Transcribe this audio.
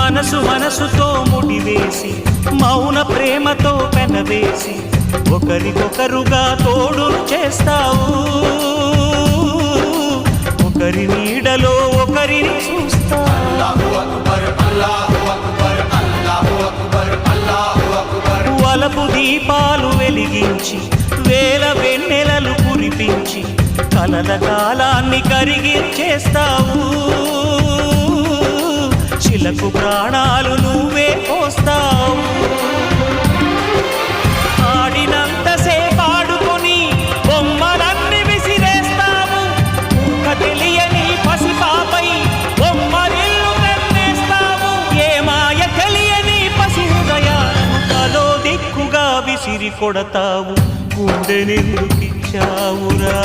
మనసు మనసుతో ముడివేసి మౌన ప్రేమతో పెనవేసి ఒకరికొకరుగా తోడును చేస్తావు ఒకరి నీడలో ఒకరిని చూస్తావు వలపు దీపాలు వెలిగించి వేల వెన్నెలలు కురిపించి కలల కాలాన్ని కరిగించేస్తావు శిలకు ప్రాణాలు నువ్వే పోస్తావు ఆడినంతసేపు ఆడుకొని బొమ్మలన్నీ విసిరేస్తావు ఊహ తెలియని పసిపాపై బొమ్మరిల్లు వెన్నేస్తావు ఏ మాయ తెలియని పసి హృదయాలను తలో దిక్కుగా విసిరి కొడతావు గుండెనెందుకిచ్చావురా